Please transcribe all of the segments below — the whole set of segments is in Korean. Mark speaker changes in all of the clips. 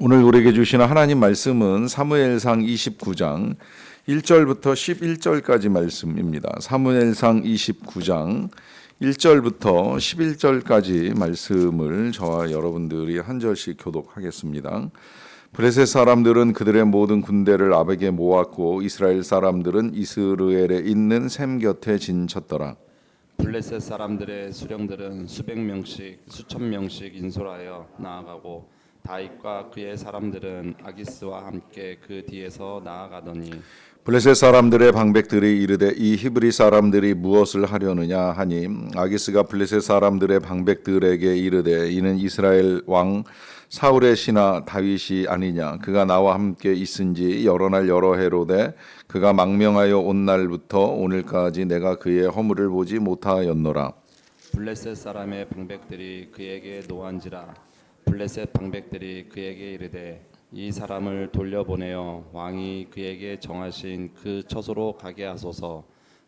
Speaker 1: 오늘 우리에게 주시는 하나님 말씀은 사무엘상 29장 1절부터 11절까지 말씀입니다. 사무엘상 29장 1절부터 11절까지 말씀을 저와 여러분들이 한 절씩 교독하겠습니다. 블레셋 사람들은 그들의 모든 군대를 아벡에 모았고 이스라엘 사람들은 이스르엘에 있는 셈 곁에 진쳤더라.
Speaker 2: 블레셋 사람들의 수령들은 수백 명씩 수천 명씩 인솔하여 나아가고 다윗과 그의 사람들은 아기스와 함께 그 뒤에서 나아가더니
Speaker 1: 블레셋 사람들의 방백들이 이르되 이 히브리 사람들이 무엇을 하려느냐 하니 아기스가 블레셋 사람들의 방백들에게 이르되 이는 이스라엘 왕 사울의 신하 다윗이 아니냐. 그가 나와 함께 있은지 여러 날 여러 해로되 그가 망명하여 온 날부터 오늘까지 내가 그의 허물을 보지 못하였노라.
Speaker 2: 블레셋 사람의 방백들이 그에게 노한지라. 블레셋 방백들이 그에게 이르되 이 사람을 돌려보내어 왕이 그에게 정하신 그 처소로 가게 하소서.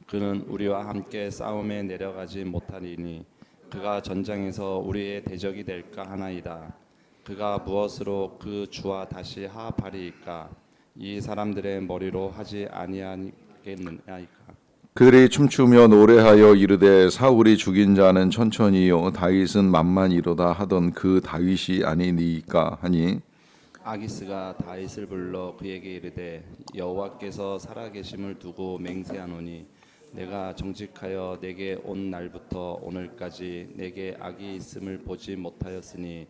Speaker 2: 그는 우리와 함께 싸움에 내려가지 못하리니 그가 전장에서 우리의 대적이 될까 하나이다. 그가 무엇으로 그 주와 다시 화합하리이까? 이 사람들의 머리로 하지 아니하겠느냐이까?
Speaker 1: 그들이 춤추며 노래하여 이르되 사울이 죽인 자는 천천히요 다윗은 만만이로다 하던 그 다윗이 아니니까 하니
Speaker 2: 아기스가 다윗을 불러 그에게 이르되 여호와께서 살아계심을 두고 맹세하노니 내가 정직하여 내게 온 날부터 오늘까지 내게 악이 있음을 보지 못하였으니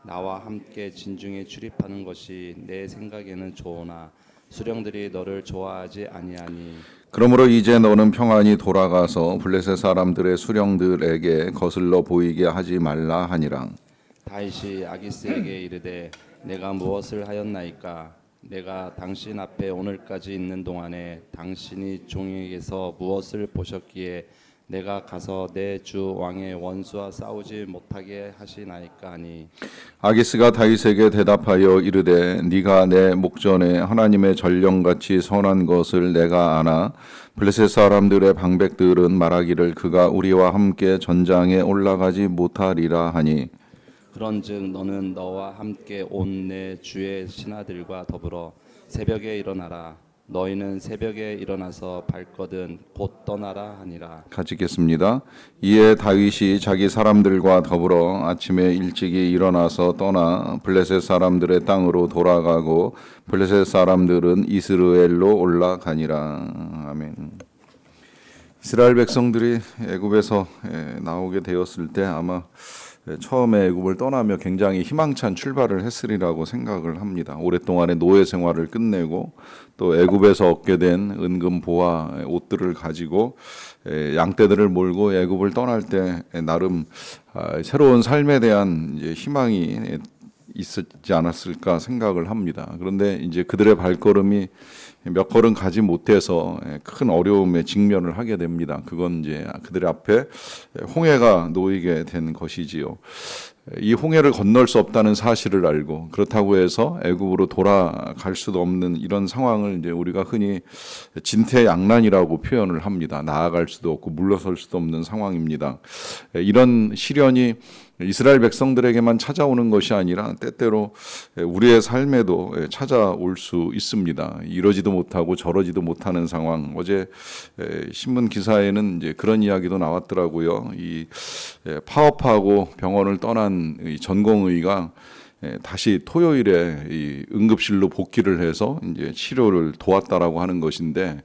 Speaker 2: 나와 함께 진중에 출입하는 것이 내 생각에는 좋으나 수령들이 너를 좋아하지 아니하니
Speaker 1: 그러므로 이제 너는 평안히 돌아가서 블레셋 사람들의 수령들에게 거슬러 보이게 하지 말라 하니라.
Speaker 2: 다윗이 아기스에게 이르되 내가 무엇을 하였나이까? 내가 당신 앞에 오늘까지 있는 동안에 당신이 종에게서 무엇을 보셨기에 내가 가서 내 주 왕의 원수와 싸우지 못하게 하시나이까 하니
Speaker 1: 아기스가 다윗에게 대답하여 이르되 네가 내 목전에 하나님의 전령같이 선한 것을 내가 아나 블레셋 사람들의 방백들은 말하기를 그가 우리와 함께 전장에 올라가지 못하리라 하니
Speaker 2: 그런즉 너는 너와 함께 온 내 주의 신하들과 더불어 새벽에 일어나라. 너희는 새벽에 일어나서 발거든 곧 떠나라 하니라.
Speaker 1: 같이 읽겠습니다. 이에 다윗이 자기 사람들과 더불어 아침에 일찍이 일어나서 떠나 블레셋 사람들의 땅으로 돌아가고 블레셋 사람들은 이스라엘로 올라가니라. 아멘. 이스라엘 백성들이 애굽에서 나오게 되었을 때 아마 처음에 애굽을 떠나며 굉장히 희망찬 출발을 했으리라고 생각을 합니다. 오랫동안의 노예 생활을 끝내고 또 애굽에서 얻게 된 은금 보화 옷들을 가지고 양떼들을 몰고 애굽을 떠날 때 나름 새로운 삶에 대한 이제 희망이 있었지 않았을까 생각을 합니다. 그런데 이제 그들의 발걸음이 몇 걸음 가지 못해서 큰 어려움에 직면을 하게 됩니다. 그건 이제 그들 앞에 홍해가 놓이게 된 것이지요. 이 홍해를 건널 수 없다는 사실을 알고 그렇다고 해서 애굽으로 돌아갈 수도 없는 이런 상황을 이제 우리가 흔히 진퇴양난이라고 표현을 합니다. 나아갈 수도 없고 물러설 수도 없는 상황입니다. 이런 시련이 이스라엘 백성들에게만 찾아오는 것이 아니라 때때로 우리의 삶에도 찾아올 수 있습니다. 이러지도 못하고 저러지도 못하는 상황. 어제 신문 기사에는 이제 그런 이야기도 나왔더라고요. 이 파업하고 병원을 떠난 이 전공의가 다시 토요일에 이 응급실로 복귀를 해서 이제 치료를 도왔다라고 하는 것인데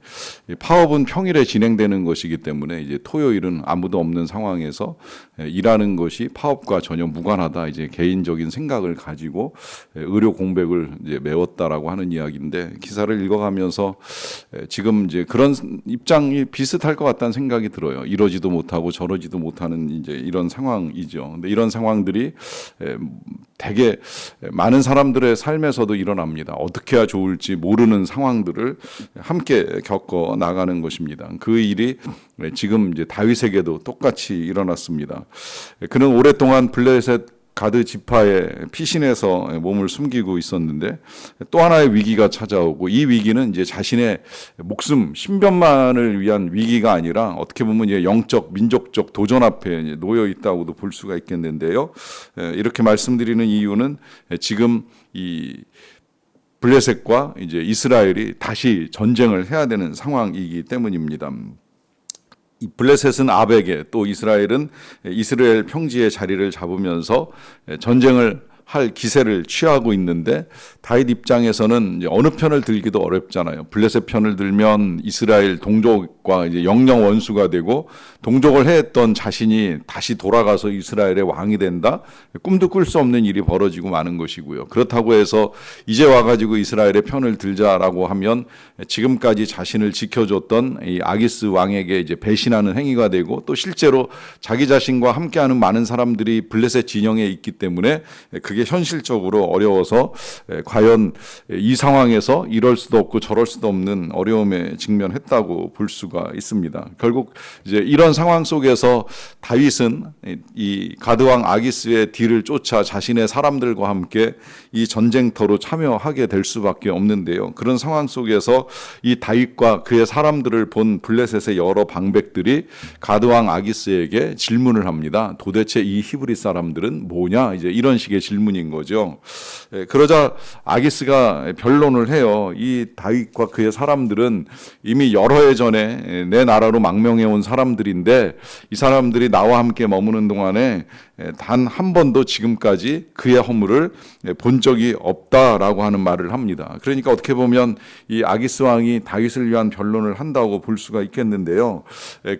Speaker 1: 파업은 평일에 진행되는 것이기 때문에 이제 토요일은 아무도 없는 상황에서 일하는 것이 파업과 전혀 무관하다 이제 개인적인 생각을 가지고 의료 공백을 이제 메웠다라고 하는 이야기인데 기사를 읽어가면서 지금 이제 그런 입장이 비슷할 것 같다는 생각이 들어요. 이러지도 못하고 저러지도 못하는 이제 이런 상황이죠. 근데 이런 상황들이 되게 많은 사람들의 삶에서도 일어납니다. 어떻게 해야 좋을지 모르는 상황들을 함께 겪어 나가는 것입니다. 그 일이 지금 이제 다윗에게도 똑같이 일어났습니다. 그는 오랫동안 블레셋 가드 지파에 피신해서 몸을 숨기고 있었는데 또 하나의 위기가 찾아오고, 이 위기는 이제 자신의 목숨 신변만을 위한 위기가 아니라 어떻게 보면 이제 영적 민족적 도전 앞에 이제 놓여 있다고도 볼 수가 있겠는데요. 이렇게 말씀드리는 이유는 지금 이 블레셋과 이제 이스라엘이 다시 전쟁을 해야 되는 상황이기 때문입니다. 이 블레셋은 아벡에, 또 이스라엘은 이스라엘 평지의 자리를 잡으면서 전쟁을 할 기세를 취하고 있는데, 다윗 입장에서는 이제 어느 편을 들기도 어렵잖아요. 블레셋 편을 들면 이스라엘 동족과 이제 영영 원수가 되고, 동족을 해했던 자신이 다시 돌아가서 이스라엘의 왕이 된다, 꿈도 꿀 수 없는 일이 벌어지고 마는 것이고요. 그렇다고 해서 이제 와가지고 이스라엘의 편을 들자라고 하면 지금까지 자신을 지켜줬던 이 아기스 왕에게 이제 배신하는 행위가 되고, 또 실제로 자기 자신과 함께하는 많은 사람들이 블레셋 진영에 있기 때문에 그게 현실적으로 어려워서 과연 이 상황에서 이럴 수도 없고 저럴 수도 없는 어려움에 직면했다고 볼 수가 있습니다. 결국 이제 이런 상황 속에서 다윗은 이 가드왕 아기스의 뒤를 쫓아 자신의 사람들과 함께 이 전쟁터로 참여하게 될 수밖에 없는데요. 그런 상황 속에서 이 다윗과 그의 사람들을 본 블레셋의 여러 방백들이 가드왕 아기스에게 질문을 합니다. 도대체 이 히브리 사람들은 뭐냐? 이제 이런 식의 질문인 거죠. 그러자 아기스가 변론을 해요. 이 다윗과 그의 사람들은 이미 여러 해 전에 내 나라로 망명해 온 사람들인데, 이 사람들이 나와 함께 머무는 동안에 단 한 번도 지금까지 그의 허물을 본 적이 없다라고 하는 말을 합니다. 그러니까 어떻게 보면 이 아기스 왕이 다윗을 위한 변론을 한다고 볼 수가 있겠는데요.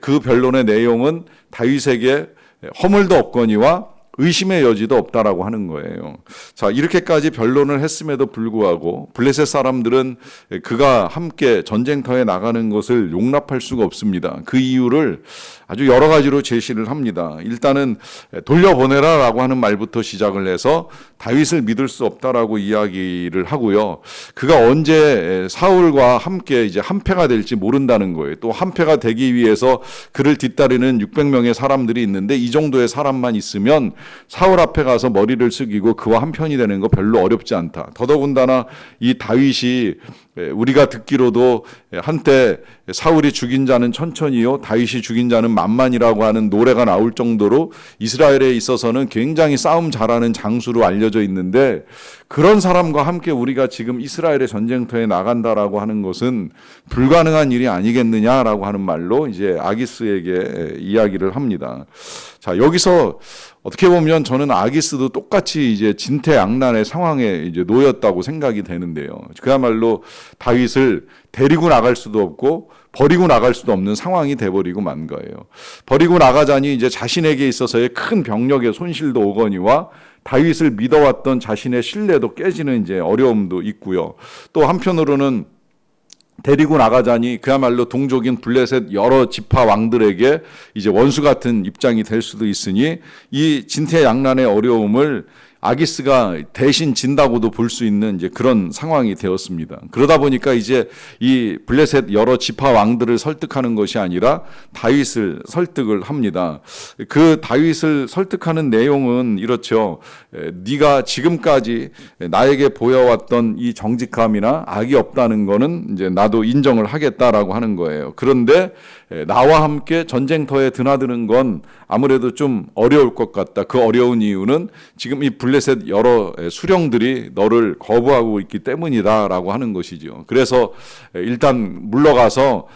Speaker 1: 그 변론의 내용은 다윗에게 허물도 없거니와 의심의 여지도 없다라고 하는 거예요. 자, 이렇게까지 변론을 했음에도 불구하고 블레셋 사람들은 그가 함께 전쟁터에 나가는 것을 용납할 수가 없습니다. 그 이유를 아주 여러 가지로 제시를 합니다. 일단은 돌려보내라라고 하는 말부터 시작을 해서 다윗을 믿을 수 없다라고 이야기를 하고요. 그가 언제 사울과 함께 이제 한패가 될지 모른다는 거예요. 또 한패가 되기 위해서 그를 뒤따르는 600명의 사람들이 있는데, 이 정도의 사람만 있으면 사울 앞에 가서 머리를 숙이고 그와 한편이 되는 거 별로 어렵지 않다. 더더군다나 이 다윗이 우리가 듣기로도 한때 사울이 죽인 자는 천천히요 다윗이 죽인 자는 만만이라고 하는 노래가 나올 정도로 이스라엘에 있어서는 굉장히 싸움 잘하는 장수로 알려져 있는데, 그런 사람과 함께 우리가 지금 이스라엘의 전쟁터에 나간다라고 하는 것은 불가능한 일이 아니겠느냐라고 하는 말로 이제 아기스에게 이야기를 합니다. 자, 여기서 어떻게 보면 저는 아기스도 똑같이 이제 진퇴양난의 상황에 이제 놓였다고 생각이 되는데요. 그야말로 다윗을 데리고 나갈 수도 없고 버리고 나갈 수도 없는 상황이 돼버리고 만 거예요. 버리고 나가자니 이제 자신에게 있어서의 큰 병력의 손실도 오거니와 다윗을 믿어왔던 자신의 신뢰도 깨지는 이제 어려움도 있고요. 또 한편으로는 데리고 나가자니 그야말로 동족인 블레셋 여러 지파 왕들에게 이제 원수 같은 입장이 될 수도 있으니, 이 진퇴양난의 어려움을 아기스가 대신 진다고도 볼 수 있는 이제 그런 상황이 되었습니다. 그러다 보니까 이제 이 블레셋 여러 지파 왕들을 설득하는 것이 아니라 다윗을 설득을 합니다. 그 다윗을 설득하는 내용은 이렇죠. 네가 지금까지 나에게 보여왔던 이 정직함이나 악이 없다는 거는 이제 나도 인정을 하겠다라고 하는 거예요. 그런데 나와 함께 전쟁터에 드나드는 건 아무래도 좀 어려울 것 같다. 그 어려운 이유는 지금 이 블레셋 여러 수령들이 너를 거부하고 있기 때문이다라고 하는 것이죠. 그래서 일단 물러가서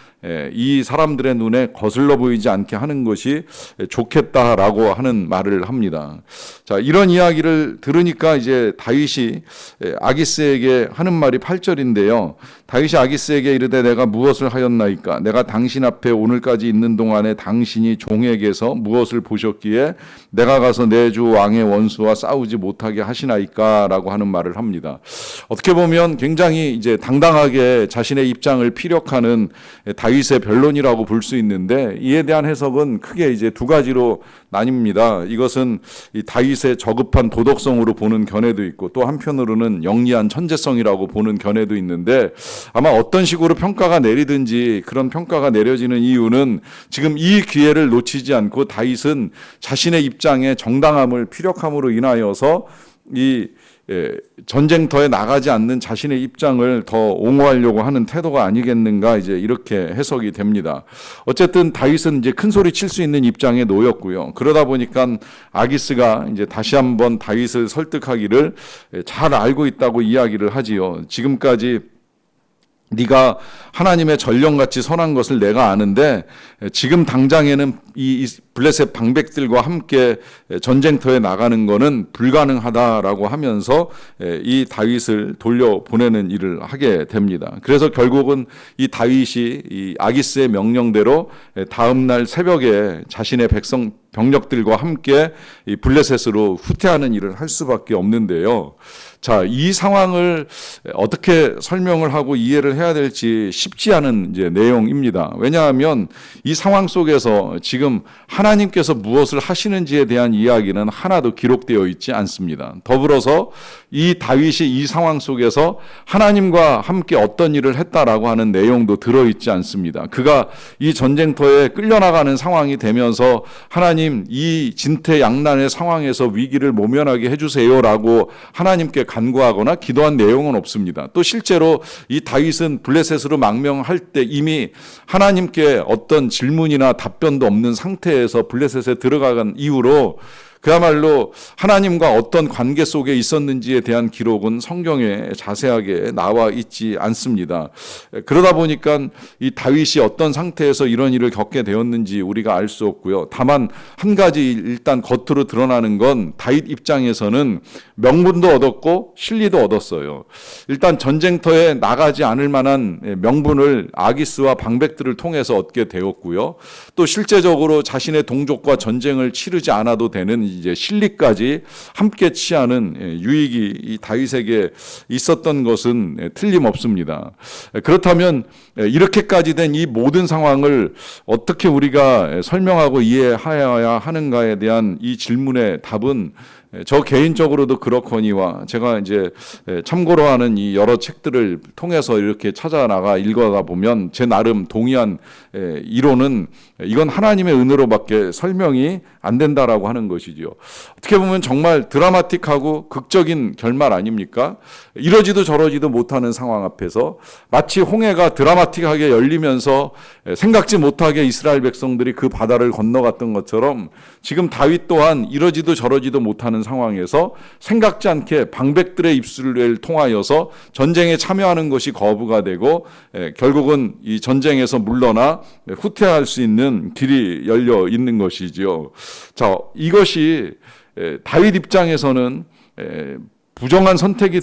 Speaker 1: 이 사람들의 눈에 거슬러 보이지 않게 하는 것이 좋겠다라고 하는 말을 합니다. 자, 이런 이야기를 들으니까 이제 다윗이 아기스에게 하는 말이 8절인데요. 다윗이 아기스에게 이르되 내가 무엇을 하였나이까? 내가 당신 앞에 오늘까지 있는 동안에 당신이 종에게서 무엇을 보셨기에 내가 가서 내 주 왕의 원수와 싸우지 못하게 하시나이까? 라고 하는 말을 합니다. 어떻게 보면 굉장히 이제 당당하게 자신의 입장을 피력하는 다윗의 변론이라고 볼 수 있는데 이에 대한 해석은 크게 이제 두 가지로 나뉩니다. 이것은 이 다윗의 저급한 도덕성으로 보는 견해도 있고 또 한편으로는 영리한 천재성이라고 보는 견해도 있는데 아마 어떤 식으로 평가가 내리든지 그런 평가가 내려지는 이유는 지금 이 기회를 놓치지 않고 다윗은 자신의 입장의 정당함을 피력함으로 인하여서 이 전쟁터에 나가지 않는 자신의 입장을 더 옹호하려고 하는 태도가 아니겠는가 이제 이렇게 해석이 됩니다. 어쨌든 다윗은 이제 큰 소리 칠 수 있는 입장에 놓였고요. 그러다 보니까 아기스가 이제 다시 한번 다윗을 설득하기를 잘 알고 있다고 이야기를 하지요. 지금까지 네가 하나님의 전령같이 선한 것을 내가 아는데 지금 당장에는 이 블레셋 방백들과 함께 전쟁터에 나가는 것은 불가능하다라고 하면서 이 다윗을 돌려보내는 일을 하게 됩니다. 그래서 결국은 이 다윗이 이 아기스의 명령대로 다음 날 새벽에 자신의 병력들과 함께 이 블레셋으로 후퇴하는 일을 할 수밖에 없는데요. 자, 이 상황을 어떻게 설명을 하고 이해를 해야 될지 쉽지 않은 이제 내용입니다. 왜냐하면 이 상황 속에서 지금 하나님께서 무엇을 하시는지에 대한 이야기는 하나도 기록되어 있지 않습니다. 더불어서 이 다윗이 이 상황 속에서 하나님과 함께 어떤 일을 했다라고 하는 내용도 들어있지 않습니다. 그가 이 전쟁터에 끌려나가는 상황이 되면서 하나님 이 진퇴양난의 상황에서 위기를 모면하게 해주세요라고 하나님께 간구하거나 기도한 내용은 없습니다. 또 실제로 이 다윗은 블레셋으로 망명할 때 이미 하나님께 어떤 질문이나 답변도 없는 상태에서 블레셋에 들어간 이후로 그야말로 하나님과 어떤 관계 속에 있었는지에 대한 기록은 성경에 자세하게 나와 있지 않습니다. 그러다 보니까 이 다윗이 어떤 상태에서 이런 일을 겪게 되었는지 우리가 알 수 없고요. 다만 한 가지 일단 겉으로 드러나는 건 다윗 입장에서는 명분도 얻었고 실리도 얻었어요. 일단 전쟁터에 나가지 않을 만한 명분을 아기스와 방백들을 통해서 얻게 되었고요. 또 실제적으로 자신의 동족과 전쟁을 치르지 않아도 되는 이제 실리까지 함께 취하는 유익이 이 다윗에게 있었던 것은 틀림없습니다. 그렇다면 이렇게까지 된 이 모든 상황을 어떻게 우리가 설명하고 이해하여야 하는가에 대한 이 질문의 답은 저 개인적으로도 그렇거니와 제가 이제 참고로 하는 이 여러 책들을 통해서 이렇게 찾아나가 읽어가 보면 제 나름 동의한 이론은 이건 하나님의 은혜로밖에 설명이 안 된다라고 하는 것이죠. 어떻게 보면 정말 드라마틱하고 극적인 결말 아닙니까? 이러지도 저러지도 못하는 상황 앞에서 마치 홍해가 드라마틱하게 열리면서 생각지 못하게 이스라엘 백성들이 그 바다를 건너갔던 것처럼 지금 다윗 또한 이러지도 저러지도 못하는 상황에서 생각지 않게 방백들의 입술을 통하여서 전쟁에 참여하는 것이 거부가 되고 결국은 이 전쟁에서 물러나 후퇴할 수 있는 길이 열려 있는 것이지요. 자, 이것이 다윗 입장에서는 부정한 선택을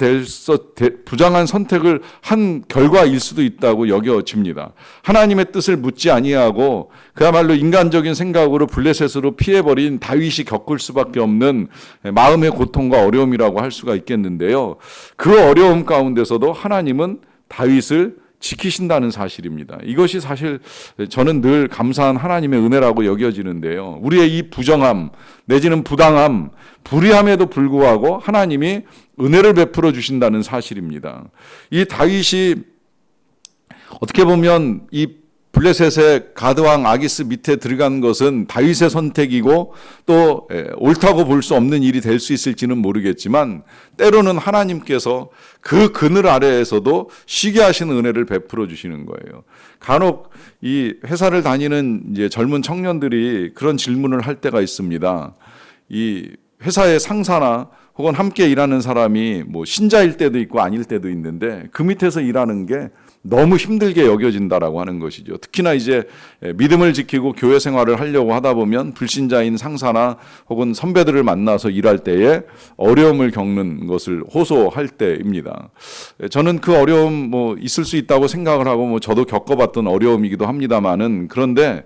Speaker 1: 한 결과일 수도 있다고 여겨집니다. 하나님의 뜻을 묻지 아니하고 그야말로 인간적인 생각으로 블레셋으로 피해버린 다윗이 겪을 수밖에 없는 마음의 고통과 어려움이라고 할 수가 있겠는데요. 그 어려움 가운데서도 하나님은 다윗을 지키신다는 사실입니다. 이것이 사실 저는 늘 감사한 하나님의 은혜라고 여겨지는데요. 우리의 이 부정함 내지는 부당함, 불의함에도 불구하고 하나님이 은혜를 베풀어 주신다는 사실입니다. 이 다윗이 어떻게 보면 이 블레셋의 가드왕 아기스 밑에 들어간 것은 다윗의 선택이고 또 옳다고 볼 수 없는 일이 될 수 있을지는 모르겠지만 때로는 하나님께서 그 그늘 아래에서도 쉬게 하시는 은혜를 베풀어 주시는 거예요. 간혹 이 회사를 다니는 이제 젊은 청년들이 그런 질문을 할 때가 있습니다. 이 회사의 상사나 혹은 함께 일하는 사람이 뭐 신자일 때도 있고 아닐 때도 있는데 그 밑에서 일하는 게 너무 힘들게 여겨진다라고 하는 것이죠. 특히나 이제 믿음을 지키고 교회 생활을 하려고 하다 보면 불신자인 상사나 혹은 선배들을 만나서 일할 때에 어려움을 겪는 것을 호소할 때입니다. 저는 그 어려움 뭐 있을 수 있다고 생각을 하고 뭐 저도 겪어봤던 어려움이기도 합니다만은 그런데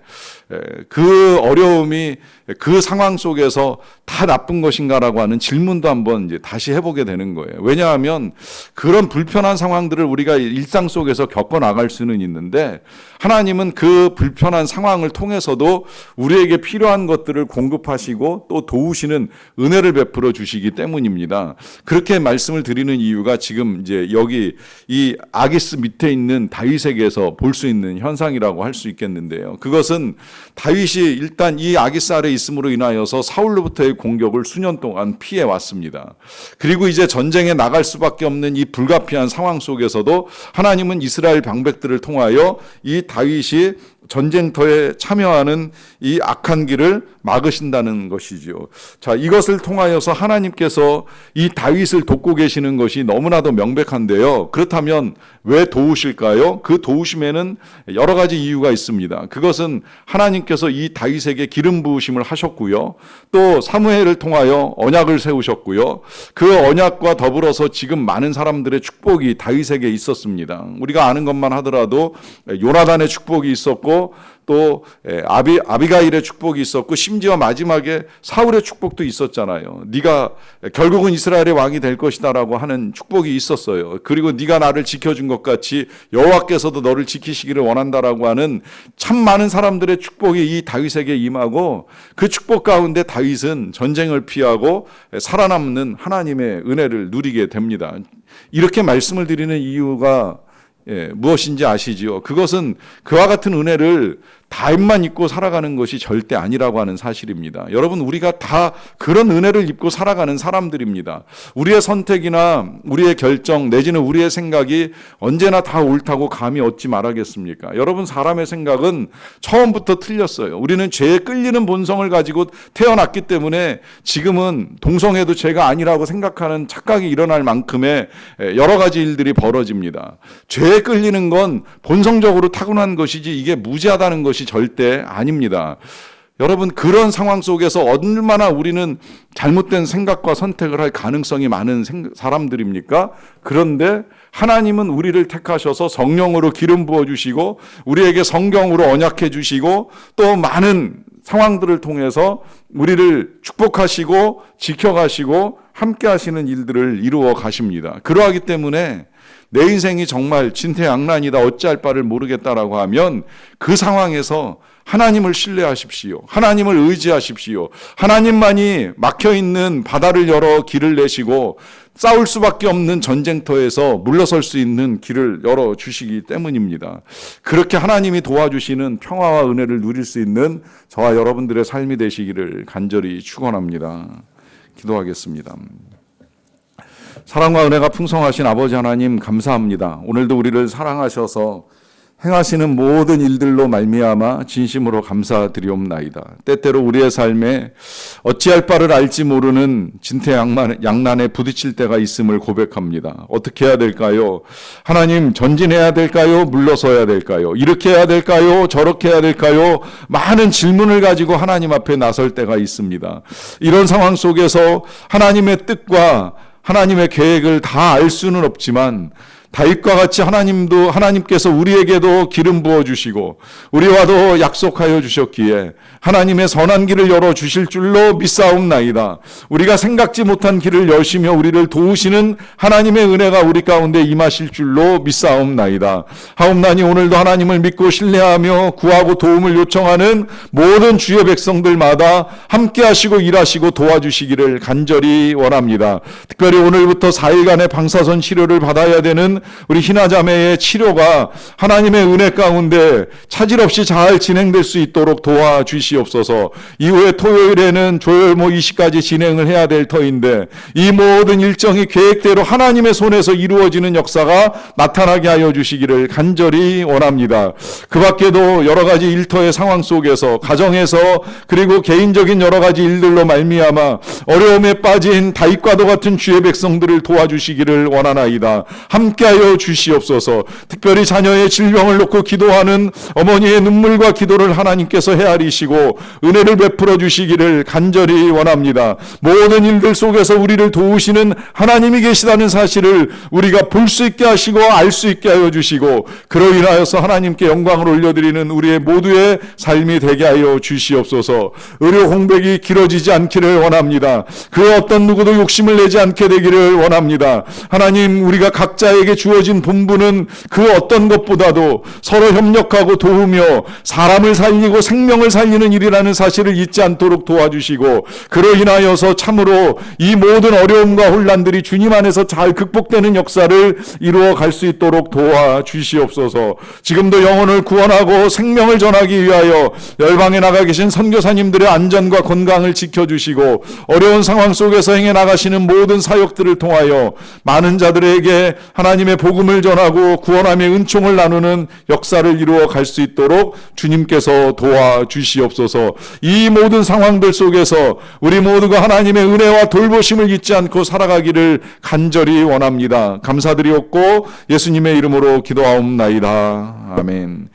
Speaker 1: 그 어려움이 그 상황 속에서 다 나쁜 것인가라고 하는 질문도 한번 이제 다시 해보게 되는 거예요. 왜냐하면 그런 불편한 상황들을 우리가 일상 속에서 겪어 나갈 수는 있는데 하나님은 그 불편한 상황을 통해서도 우리에게 필요한 것들을 공급하시고 또 도우시는 은혜를 베풀어 주시기 때문입니다. 그렇게 말씀을 드리는 이유가 지금 이제 여기 이 아기스 밑에 있는 다윗에게서 볼 수 있는 현상이라고 할 수 있겠는데요. 그것은 다윗이 일단 이 아기스 아래 있음으로 인하여서 사울로부터의 공격을 수년 동안 피해 왔습니다. 그리고 이제 전쟁에 나갈 수밖에 없는 이 불가피한 상황 속에서도 하나님은 이스라엘 방백들을 통하여 이 다윗이 전쟁터에 참여하는 이 악한 길을 막으신다는 것이죠. 자, 이것을 통하여서 하나님께서 이 다윗을 돕고 계시는 것이 너무나도 명백한데요. 그렇다면 왜 도우실까요? 그 도우심에는 여러 가지 이유가 있습니다. 그것은 하나님께서 이 다윗에게 기름 부으심을 하셨고요. 또 사무엘을 통하여 언약을 세우셨고요. 그 언약과 더불어서 지금 많은 사람들의 축복이 다윗에게 있었습니다. 우리가 아는 것만 하더라도 요나단의 축복이 있었고 또 아비가일의 축복이 있었고 심지어 마지막에 사울의 축복도 있었잖아요. 네가 결국은 이스라엘의 왕이 될 것이다라고 하는 축복이 있었어요. 그리고 네가 나를 지켜준 것 같이 여호와께서도 너를 지키시기를 원한다라고 하는 참 많은 사람들의 축복이 이 다윗에게 임하고 그 축복 가운데 다윗은 전쟁을 피하고 살아남는 하나님의 은혜를 누리게 됩니다. 이렇게 말씀을 드리는 이유가 무엇인지 아시지요? 그것은 그와 같은 은혜를 다윗만 입고 살아가는 것이 절대 아니라고 하는 사실입니다. 여러분, 우리가 다 그런 은혜를 입고 살아가는 사람들입니다. 우리의 선택이나 우리의 결정 내지는 우리의 생각이 언제나 다 옳다고 감히 얻지 말아겠습니까? 여러분, 사람의 생각은 처음부터 틀렸어요. 우리는 죄에 끌리는 본성을 가지고 태어났기 때문에 지금은 동성애도 죄가 아니라고 생각하는 착각이 일어날 만큼의 여러 가지 일들이 벌어집니다. 죄에 끌리는 건 본성적으로 타고난 것이지 이게 무지하다는 것이 절대 아닙니다. 여러분, 그런 상황 속에서 얼마나 우리는 잘못된 생각과 선택을 할 가능성이 많은 사람들입니까? 그런데 하나님은 우리를 택하셔서 성령으로 기름 부어주시고 우리에게 성경으로 언약해 주시고 또 많은 상황들을 통해서 우리를 축복하시고 지켜가시고 함께 하시는 일들을 이루어 가십니다. 그러하기 때문에 내 인생이 정말 진퇴양난이다 어찌할 바를 모르겠다라고 하면 그 상황에서 하나님을 신뢰하십시오. 하나님을 의지하십시오. 하나님만이 막혀있는 바다를 열어 길을 내시고 싸울 수밖에 없는 전쟁터에서 물러설 수 있는 길을 열어주시기 때문입니다. 그렇게 하나님이 도와주시는 평화와 은혜를 누릴 수 있는 저와 여러분들의 삶이 되시기를 간절히 축원합니다. 기도하겠습니다. 사랑과 은혜가 풍성하신 아버지 하나님 감사합니다. 오늘도 우리를 사랑하셔서 행하시는 모든 일들로 말미암아 진심으로 감사드리옵나이다. 때때로 우리의 삶에 어찌할 바를 알지 모르는 진퇴양난에 부딪힐 때가 있음을 고백합니다. 어떻게 해야 될까요? 하나님, 전진해야 될까요? 물러서야 될까요? 이렇게 해야 될까요? 저렇게 해야 될까요? 많은 질문을 가지고 하나님 앞에 나설 때가 있습니다. 이런 상황 속에서 하나님의 뜻과 하나님의 계획을 다 알 수는 없지만 다윗과 같이 하나님께서 우리에게도 기름 부어주시고 우리와도 약속하여 주셨기에 하나님의 선한 길을 열어주실 줄로 믿사옵나이다. 우리가 생각지 못한 길을 여시며 우리를 도우시는 하나님의 은혜가 우리 가운데 임하실 줄로 믿사옵나이다. 하옵나니 오늘도 하나님을 믿고 신뢰하며 구하고 도움을 요청하는 모든 주의 백성들마다 함께 하시고 일하시고 도와주시기를 간절히 원합니다. 특별히 오늘부터 4일간의 방사선 치료를 받아야 되는 우리 희나자매의 치료가 하나님의 은혜 가운데 차질 없이 잘 진행될 수 있도록 도와주시옵소서. 이후에 토요일에는 조혈모 20까지 진행을 해야 될 터인데 이 모든 일정이 계획대로 하나님의 손에서 이루어지는 역사가 나타나게 하여 주시기를 간절히 원합니다. 그 밖에도 여러 가지 일터의 상황 속에서 가정에서 그리고 개인적인 여러 가지 일들로 말미암아 어려움에 빠진 다윗과도 같은 주의 백성들을 도와주시기를 원하나이다. 함께하여 주시옵소서. 특별히 자녀의 질병을 놓고 기도하는 어머니의 눈물과 기도를 하나님께서 헤아리시고 주시고 은혜를 베풀어 주시기를 간절히 원합니다. 모든 일들 속에서 우리를 도우시는 하나님이 계시다는 사실을 우리가 볼 수 있게 하시고 알 수 있게 하여 주시고, 그로 인하여서 하나님께 영광을 올려드리는 우리의 모두의 삶이 되게 하여 주시옵소서. 의료 공백이 길어지지 않기를 원합니다. 그 어떤 누구도 욕심을 내지 않게 되기를 원합니다. 하나님, 우리가 각자에게 주어진 본분은 그 어떤 것보다도 서로 협력하고 도우며 사람을 살리고 생명을 살리는 일이라는 사실을 잊지 않도록 도와주시고, 그로 인하여서 참으로 이 모든 어려움과 혼란들이 주님 안에서 잘 극복되는 역사를 이루어 갈 수 있도록 도와주시옵소서. 지금도 영혼을 구원하고 생명을 전하기 위하여 열방에 나가 계신 선교사님들의 안전과 건강을 지켜주시고, 어려운 상황 속에서 행해 나가시는 모든 사역들을 통하여 많은 자들에게 하나님의 복음을 전하고 구원함의 은총을 나누는 역사를 이루어 갈 수 있도록 주님께서 도와주시옵소서. 이 모든 상황들 속에서 우리 모두가 하나님의 은혜와 돌보심을 잊지 않고 살아가기를 간절히 원합니다. 감사드리옵고 예수님의 이름으로 기도하옵나이다. 아멘.